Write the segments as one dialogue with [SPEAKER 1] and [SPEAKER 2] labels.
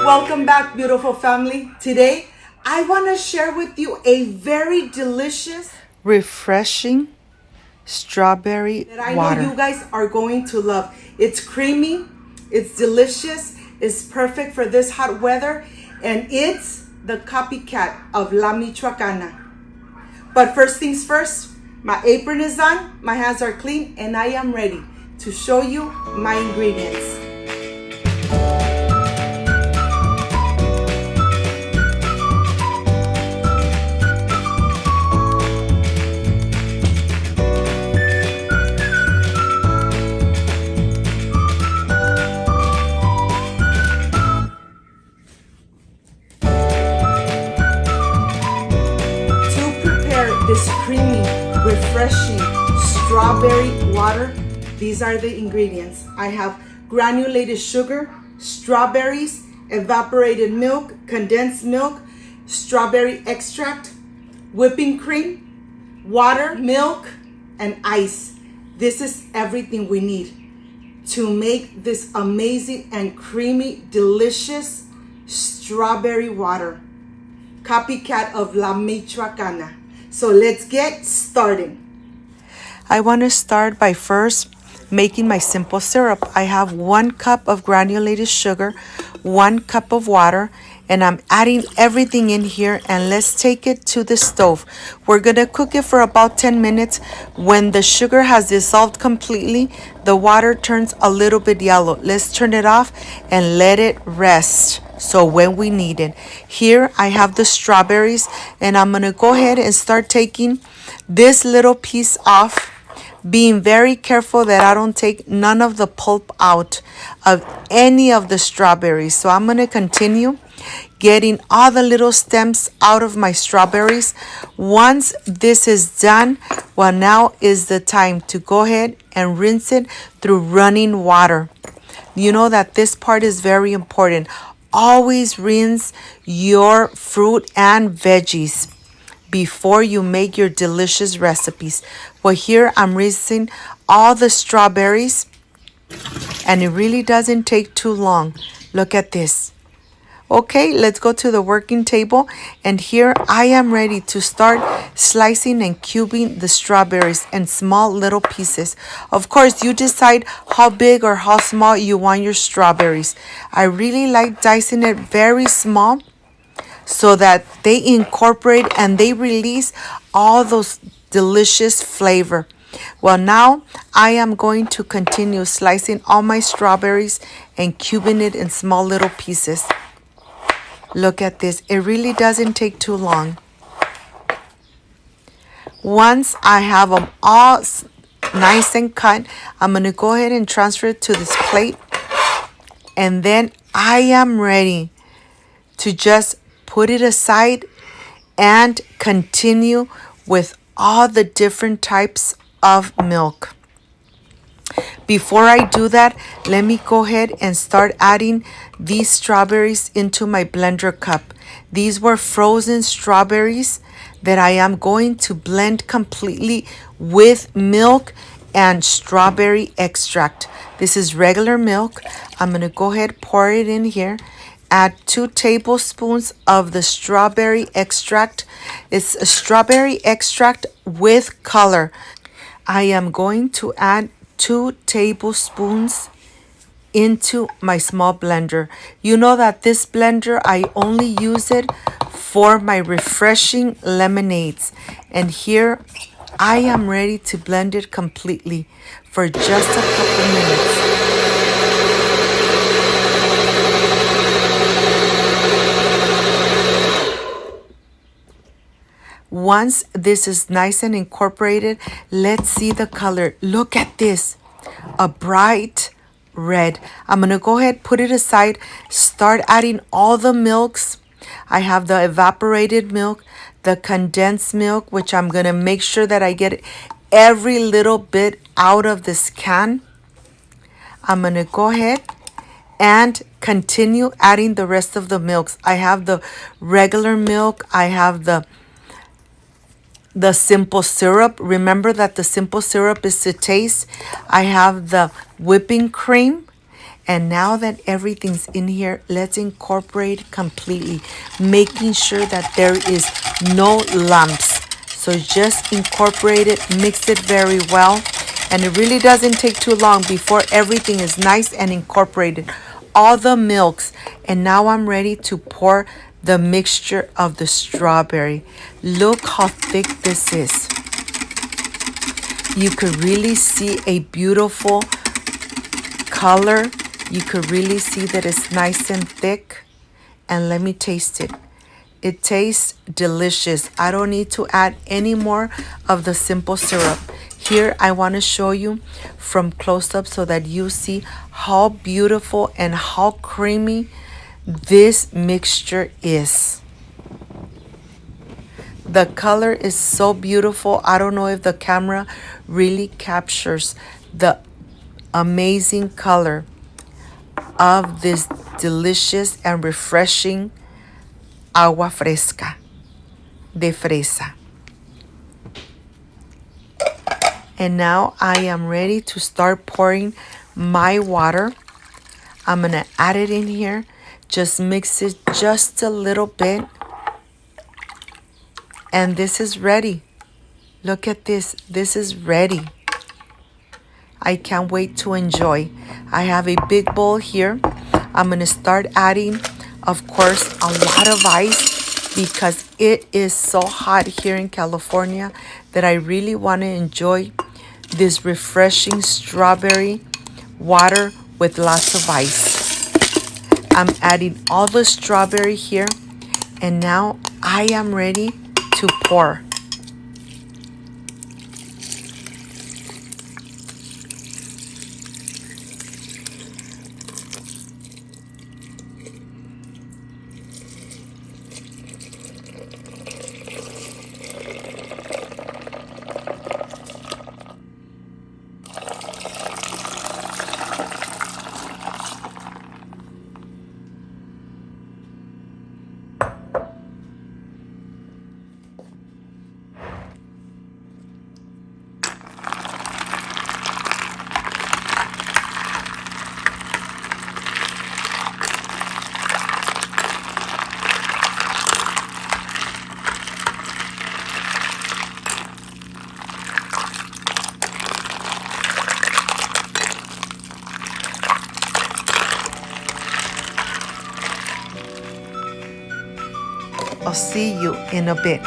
[SPEAKER 1] Welcome back, beautiful family. Today, I want to share with you a very delicious,
[SPEAKER 2] refreshing strawberry
[SPEAKER 1] that I
[SPEAKER 2] water.
[SPEAKER 1] know you guys are going to love. It's creamy, it's delicious, it's perfect for this hot weather, and it's the copycat of La Michoacana. But first things first, my apron is on, my hands are clean, and I am ready to show you my ingredients. This creamy, refreshing strawberry water, these are the ingredients. I have granulated sugar, strawberries, evaporated milk, condensed milk, strawberry extract, whipping cream, water, milk, and ice. This is everything we need to make this amazing and creamy, delicious strawberry water. Copycat of La Michoacana. So let's get started.
[SPEAKER 2] I want to start by first making my simple syrup. I have 1 cup of granulated sugar, 1 cup of water, and I'm adding everything in here, and let's take it to the stove. We're gonna cook it for about 10 minutes. When the sugar has dissolved completely, the water turns a little bit yellow. Let's turn it off and let it rest. So when we need it. Here I have the strawberries, and I'm gonna go ahead and start taking this little piece off, being very careful that I don't take none of the pulp out of any of the strawberries. So I'm gonna continue getting all the little stems out of my strawberries. Once this is done, well, now is the time to go ahead and rinse it through running water. You know that this part is very important. Always rinse your fruit and veggies before you make your delicious recipes. Well, here I'm rinsing all the strawberries, and it really doesn't take too long. Look at this. Okay, let's go to the working table, and here I am ready to start slicing and cubing the strawberries in small little pieces. Of course, you decide how big or how small you want your strawberries. I really like dicing it very small so that they incorporate and they release all those delicious flavor. Well, now I am going to continue slicing all my strawberries and cubing it in small little pieces. Look at this. It really doesn't take too long. Once I have them all nice and cut, I'm going to go ahead and transfer it to this plate. And then I am ready to just put it aside and continue with all the different types of milk. Before I do that, let me go ahead and start adding these strawberries into my blender cup. These were frozen strawberries that I am going to blend completely with milk and strawberry extract. This is regular milk. I'm going to go ahead, pour it in here. Add 2 tablespoons of the strawberry extract. It's a strawberry extract with color. I am going to add 2 tablespoons into my small blender. You know that this blender, I only use it for my refreshing lemonades. And here I am ready to blend it completely for just a couple minutes. Once this is nice and incorporated, let's see the color. Look at this, a bright red. I'm gonna go ahead, put it aside, start adding all the milks. I have the evaporated milk, the condensed milk, which I'm gonna make sure that I get every little bit out of this can. I'm gonna go ahead and continue adding the rest of the milks. I have the regular milk, I have the simple syrup. Remember that the simple syrup is to taste. I have the whipping cream, And now that everything's in here, let's incorporate completely, making sure that there is no lumps. So just incorporate it, mix it very well. And it really doesn't take too long before everything is nice and incorporated. All the milks. And now I'm ready to pour the mixture of the strawberry. Look how thick this is. You could really see a beautiful color. You could really see that it's nice and thick. And let me taste it. It tastes delicious. I don't need to add any more of the simple syrup. Here I want to show you from close up so that you see how beautiful and how creamy this mixture is. The color is so beautiful. I don't know if the camera really captures the amazing color of this delicious and refreshing Agua Fresca de Fresa. And now I am ready to start pouring my water. I'm going to add it in here. Just mix it just a little bit. And this is ready. Look at this. This is ready. I can't wait to enjoy. I have a big bowl here. I'm going to start adding, of course, a lot of ice because it is so hot here in California that I really want to enjoy this refreshing strawberry water with lots of ice. I'm adding all the strawberry here, and now I am ready to pour. I'll see you in a bit.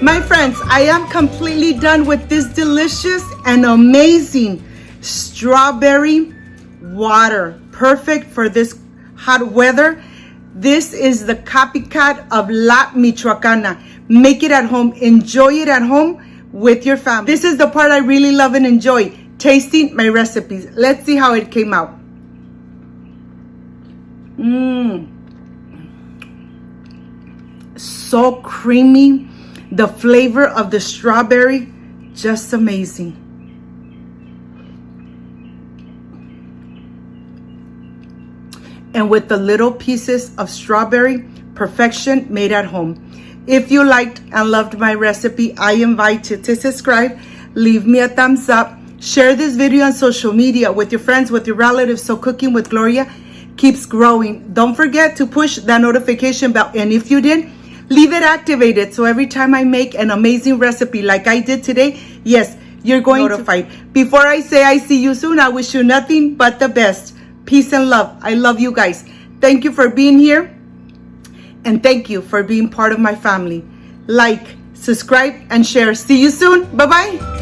[SPEAKER 1] My friends, I am completely done with this delicious and amazing strawberry water. Perfect for this hot weather. This is the copycat of La Michoacana. Make it at home. Enjoy it at home with your family. This is the part I really love and enjoy, tasting my recipes. Let's see how it came out. So creamy. The flavor of the strawberry, just amazing. and with the little pieces of strawberry, perfection made at home. If you liked and loved my recipe, I invite you to subscribe, leave me a thumbs up, share this video on social media with your friends, with your relatives, so Cooking with Gloria keeps growing. Don't forget to push that notification bell, and if you did, leave it activated so every time I make an amazing recipe like I did today, yes, you're going notified. Before I say I see you soon, I wish you nothing but the best. Peace and love. I love you guys. Thank you for being here, and thank you for being part of my family. Like, subscribe, and share. See you soon. Bye-bye.